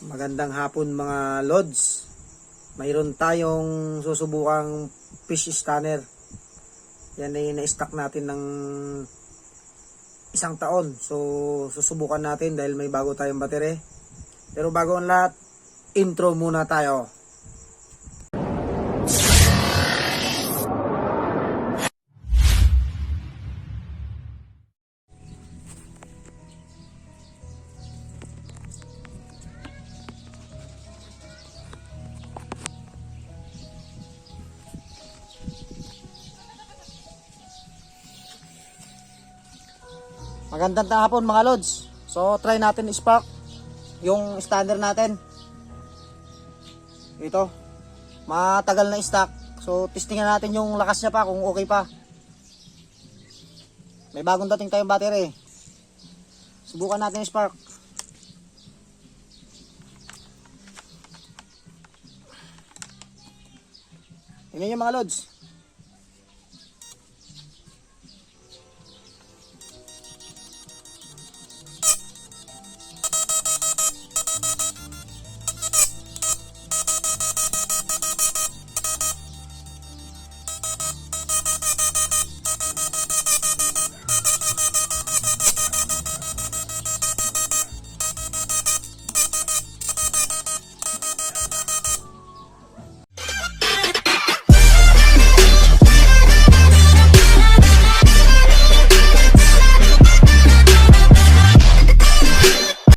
Magandang hapon mga lods. Mayroon tayong susubukang fish stunner. Yan ay na-stock natin ng isang taon. So susubukan natin dahil may bago tayong battery. Pero bago ang lahat, intro muna tayo. Magandang hapon mga lods. So try natin spark yung standard natin. Ito. Matagal na stock. So testingan natin yung lakas niya pa kung okay pa. May bagong dating tayong battery. Subukan natin yung spark. Tingnan niyo mga lods.